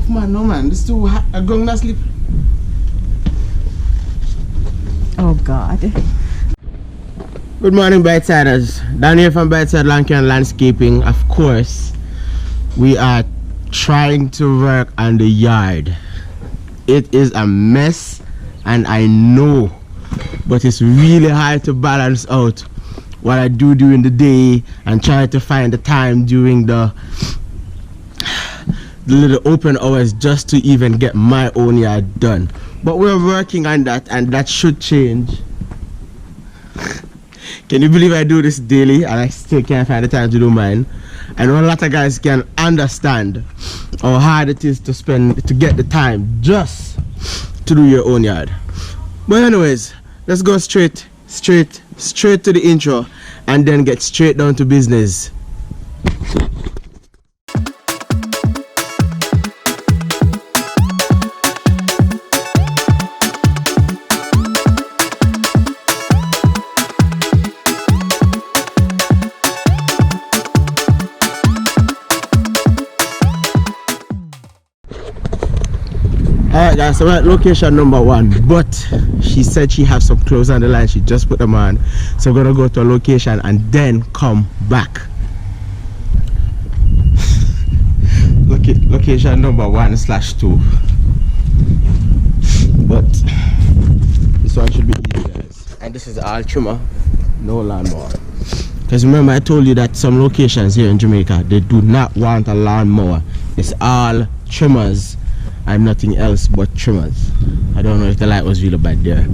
enough, man. No, man. This too hot. I'm going to sleep. Oh, God. Good morning, Bitesiders. Down here from Biteside Lankan Landscaping. Of course, we are trying to work on the yard. It is a mess, and I know, but it's really hard to balance out what I do during the day and try to find the time during the little open hours just to even get my own yard done. But we're working on that, and that should change. Can you believe I do this daily and I still can't find the time to do mine? I know a lot of guys can understand how hard it is to get the time just to do your own yard. But anyways, let's go straight to the intro and then get straight down to business. Alright guys, so we're at location number 1, but she said she has some clothes on the line. She just put them on, so we're gonna go to a location and then come back. Location number 1/2, but this one should be easy, guys. And this is all trimmer, no lawnmower. Because remember, I told you that some locations here in Jamaica, they do not want a lawnmower. It's all trimmers and nothing else but trimmers. I don't know if the light was really bad there,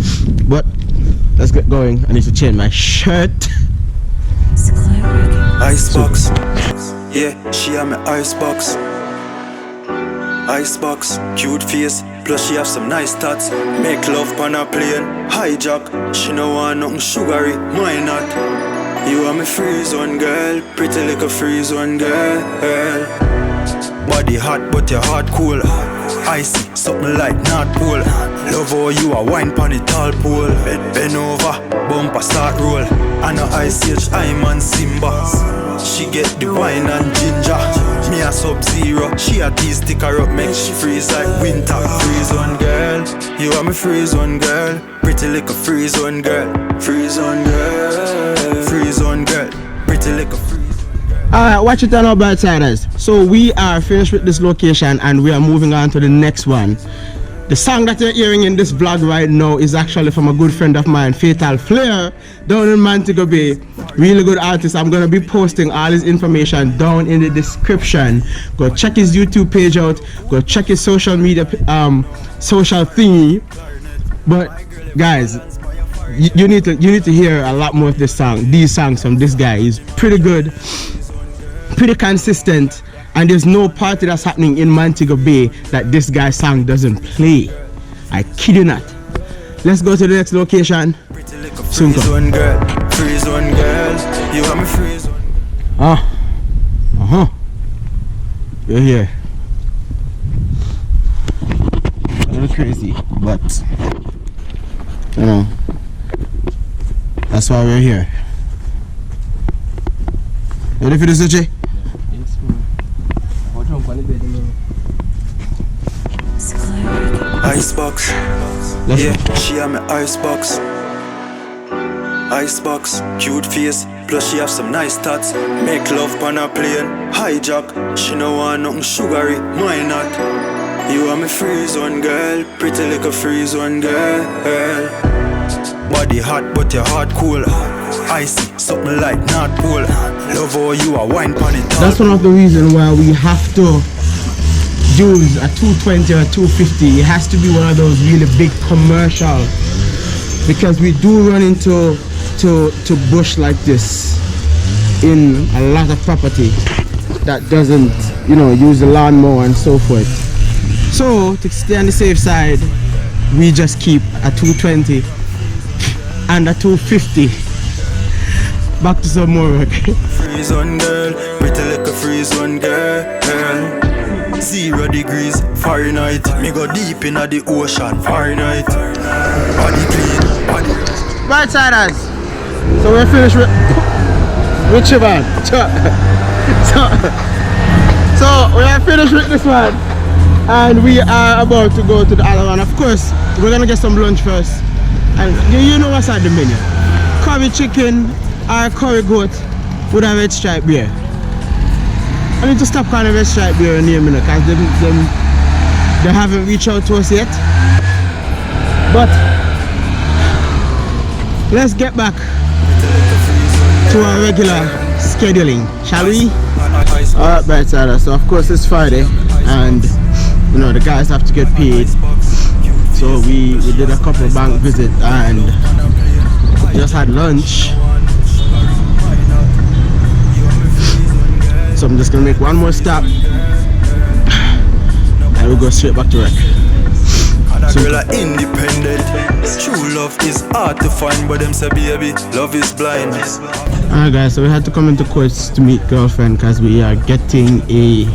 but let's get going. I need to change my shirt. Icebox, yeah, she have my icebox. Icebox, cute face, plus she have some nice tats. Make love on a plane, hijack. She no want nothing sugary, why not? You are my free zone girl, pretty little free zone girl. Body hot but your heart cool. Icy, something like North Pole. Love how you a wine pon the tall pole. Bend over, bumper start roll. I know Ice Age, I'm on Simba. She get the wine and ginger. Me a Sub-Zero, she a tea stick her up, make she freeze like winter. Free zone girl, you are my free zone girl. Pretty little free zone girl. Free zone girl, free zone girl. Pretty little free. Alright, watch it on our Bitesiders. So we are finished with this location and we are moving on to the next one. The song that you're hearing in this vlog right now is actually from a good friend of mine, Fatal Flair, down in Montego Bay. Really good artist. I'm gonna be posting all his information down in the description. Go check his YouTube page out. Go check his social media social thingy. But guys, you need to hear a lot more of this song. These songs from this guy. He's pretty good, pretty consistent, and there's no party that's happening in Montego Bay that this guy's song doesn't play. I kid you not. Let's go to the next location. Soon come. Freeze one girl, you are my freeze one. You're here. A little crazy, but you know, that's why we're here. You ready for this, Uche? Yes, man. I'll jump on the bed now. Icebox, yeah, she have my icebox. Icebox, cute face, plus she have some nice tats. Make love on a plane, hijack. She no want nothing sugary, why not? You are my free zone girl, pretty little free zone girl. Body hot but your heart cool. Icy, something like North Pole. Love how you a wine pon it. That's one of the reasons why we have to use a 220 or 250. It has to be one of those really big commercial, because we do run into bush like this in a lot of property that doesn't, you know, use the lawnmower and so forth. So to stay on the safe side, we just keep a 220 and a 250. Back to some more work. Freeze one girl, pretty little freeze one girl. 0 degrees Fahrenheit. Me go deep in the ocean Fahrenheit. Body clean, body. Bitesiders. So we're finished with Chivan. So we are finished with this one. And we are about to go to the other one. Of course, we're gonna get some lunch first. And you know what's at the menu? Curry chicken or curry goat with a red stripe beer. I need to stop calling a red stripe beer in here, because they haven't reached out to us yet. But let's get back to our regular scheduling, shall we? Alright, Brightside. So of course it's Friday, and you know the guys have to get paid. So we did a couple of bank visits and just had lunch. So I'm just gonna make one more stop and we'll go straight back to work. Girl are independent. True love is hard to find, but them say baby, love is blind. Alright guys, so we had to come into Courts to meet girlfriend because we are getting a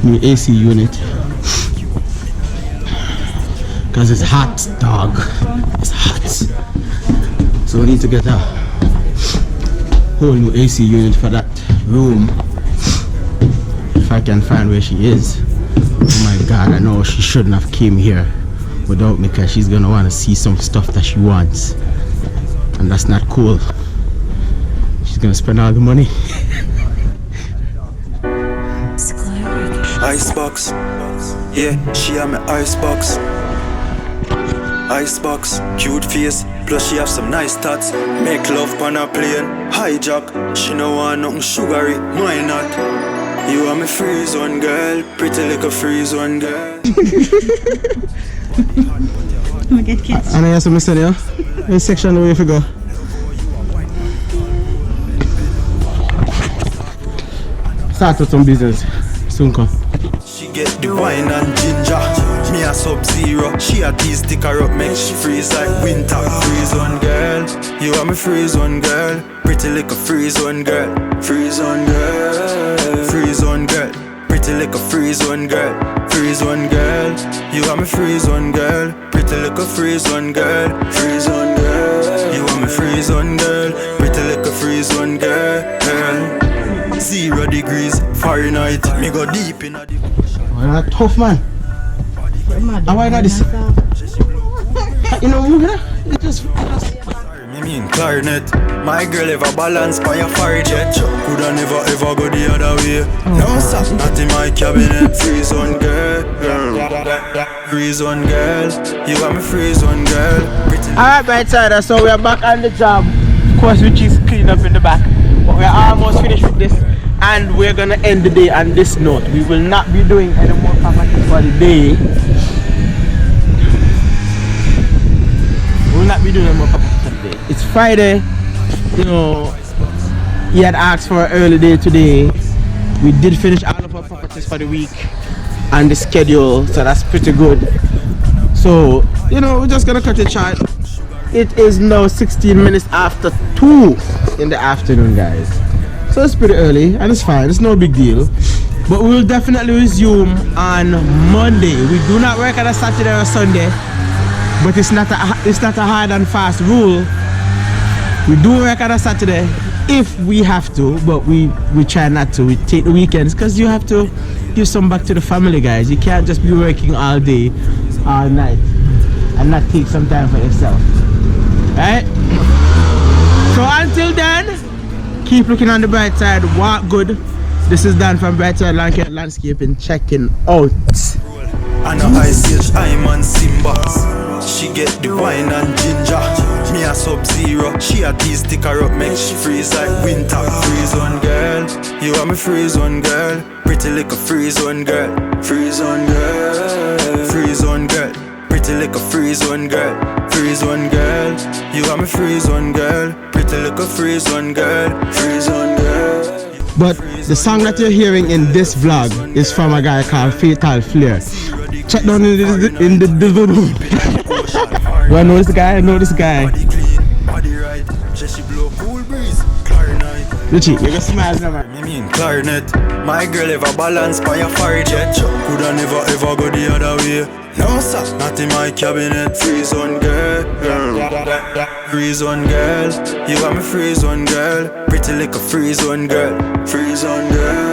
new AC unit. Because it's hot, dog. It's hot. So we need to get a whole new AC unit for that room. If I can find where she is. Oh my god, I know she shouldn't have came here without me, because she's gonna want to see some stuff that she wants, and that's not cool. She's gonna spend all the money. Icebox, yeah, she have me icebox. Icebox, cute face, plus she have some nice tats. Make love on a plane, hijack. She no want nothing sugary, why not? You are my free zone girl, pretty like a free zone girl. And I have some missing here. This section where you go. Start with some business. Soon come. She get the wine and ginger. Me a Sub-Zero. She a tea stick her up, make she freeze like winter. Free zone girl, you are my free zone girl, pretty like a free zone girl. Free zone girl, free zone girl, pretty like a free zone girl. Free zone girl, you are my free zone girl, pretty like a free zone girl. Free zone girl, you are my free zone girl, pretty like a free zone girl. 0 degrees Fahrenheit, me go deep in a deep. Oh, you're tough man. And why not this? You know, you just me mean clarinet. My girl ever balance by a fire jet. Coulda never ever go the other way. No sir, not in my cabinet. Free zone girl, free zone girl. You are my free zone girl. alright, Brightside, so we are back on the job. Of course, which is clean up in the back. But we are almost finished with this, and we're gonna end the day on this note. We will not be doing any more properties for the day. We will not be doing any more properties for the day. It's Friday. You know, he had asked for an early day today. We did finish all of our properties for the week and the schedule, so that's pretty good. So, you know, we're just gonna cut it short. It is now 16 minutes after 2 in the afternoon, guys. So it's pretty early and it's fine, it's no big deal. But we will definitely resume on Monday. We do not work on a Saturday or Sunday, but it's not a hard and fast rule. We do work on a Saturday if we have to, but we try not to. We take the weekends because you have to give some back to the family, guys. You can't just be working all day, all night, and not take some time for yourself. Right? So until then, keep looking on the bright side, walk good. This is Dan from Brightside Landscaping checking out. I know Ice Age, I'm on Simba. She get the wine and ginger. Me a Sub-Zero. She a tea stick her up, make she freeze like winter. Free zone girl, you are my free zone girl, pretty like a free zone girl. Free zone girl, free zone girl, pretty like a free zone girl. Free zone girl, you are my free zone girl, pretty like a free zone girl. Free zone girl. But the song that you're hearing in this vlog is from a guy called Flair. Check down in the Do I know this guy? I know this guy. Richie, you got smiles now, man. Me mean clarinet. My girl ever balance by a fire jet. Coulda never ever go the other way. No sir, not in my cabinet. Free zone girl, free zone girl. You are my free zone girl, pretty like a free zone girl. Free zone girl.